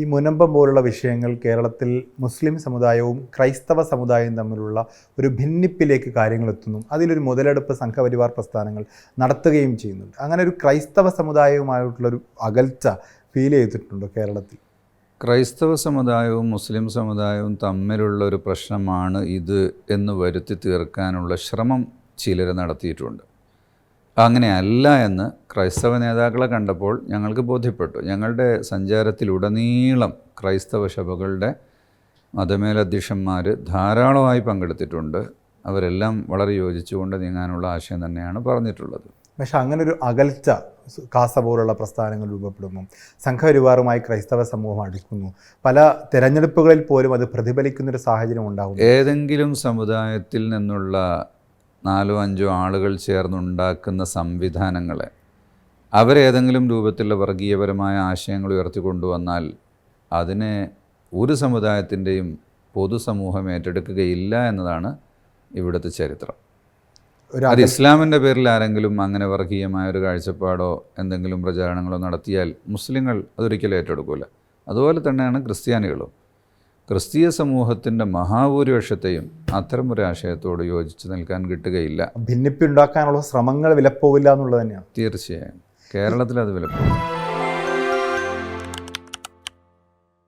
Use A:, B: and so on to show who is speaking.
A: ഈ മുനമ്പം പോലുള്ള വിഷയങ്ങൾ കേരളത്തിൽ മുസ്ലിം സമുദായവും ക്രൈസ്തവ സമുദായവും തമ്മിലുള്ള ഒരു ഭിന്നിപ്പിലേക്ക് കാര്യങ്ങൾ എത്തുന്നു. അതിലൊരു മുതലെടുപ്പ് സംഘപരിവാർ പ്രസ്ഥാനങ്ങൾ നടത്തുകയും ചെയ്യുന്നുണ്ട്. അങ്ങനെ ഒരു ക്രൈസ്തവ സമുദായവുമായിട്ടുള്ളൊരു അകൽച്ച ഫീൽ ചെയ്തിട്ടുണ്ടോ കേരളത്തിൽ?
B: ക്രൈസ്തവ സമുദായവും മുസ്ലിം സമുദായവും തമ്മിലുള്ള ഒരു പ്രശ്നമാണ് ഇത് എന്ന് വരുത്തി തീർക്കാനുള്ള ശ്രമം ചിലർ നടത്തിയിട്ടുണ്ട്. അങ്ങനെയല്ല എന്ന് ക്രൈസ്തവ നേതാക്കളെ കണ്ടപ്പോൾ ഞങ്ങൾക്ക് ബോധ്യപ്പെട്ടു. ഞങ്ങളുടെ സഞ്ചാരത്തിലുടനീളം ക്രൈസ്തവ സഭകളുടെ മതമേലധ്യക്ഷന്മാർ ധാരാളമായി പങ്കെടുത്തിട്ടുണ്ട്. അവരെല്ലാം വളരെ യോജിച്ചുകൊണ്ട് നീങ്ങാനുള്ള ആശയം തന്നെയാണ് പറഞ്ഞിട്ടുള്ളത്.
A: പക്ഷെ അങ്ങനൊരു അകൽച്ച കാസ പോലുള്ള പ്രസ്ഥാനങ്ങൾ രൂപപ്പെടുന്നു, സംഘപരിവാറുമായി ക്രൈസ്തവ സമൂഹം അടുക്കുന്നു, പല തെരഞ്ഞെടുപ്പുകളിൽ പോലും അത് പ്രതിഫലിക്കുന്നൊരു സാഹചര്യം ഉണ്ടാകും.
B: ഏതെങ്കിലും സമുദായത്തിൽ നിന്നുള്ള 4-5 ആളുകൾ ചേർന്നുണ്ടാക്കുന്ന സംവിധാനങ്ങളെ അവരേതെങ്കിലും രൂപത്തിലുള്ള വർഗീയപരമായ ആശയങ്ങൾ ഉയർത്തിക്കൊണ്ടുവന്നാൽ അതിനെ ഒരു സമുദായത്തിൻ്റെയും പൊതുസമൂഹം ഏറ്റെടുക്കുകയില്ല എന്നതാണ് ഇവിടുത്തെ ചരിത്രം. അത് ഇസ്ലാമിൻ്റെ പേരിൽ ആരെങ്കിലും അങ്ങനെ വർഗീയമായ ഒരു കാഴ്ചപ്പാടോ എന്തെങ്കിലും പ്രചാരണങ്ങളോ നടത്തിയാൽ മുസ്ലിങ്ങൾ അതൊരിക്കലും ഏറ്റെടുക്കില്ല. അതുപോലെ തന്നെയാണ് ക്രിസ്ത്യാനികളും. ക്രിസ്തീയ സമൂഹത്തിൻ്റെ മഹാഭൂരിപക്ഷത്തെയും അത്തരം ഒരു ആശയത്തോട് യോജിച്ച് നിൽക്കാൻ കിട്ടുകയില്ല.
A: ഭിന്നിപ്പുണ്ടാക്കാനുള്ള ശ്രമങ്ങൾ വിലപ്പോവില്ല എന്നുള്ളത് തന്നെയാണ്.
B: തീർച്ചയായും കേരളത്തിൽ അത് വിലപ്പോവില്ല.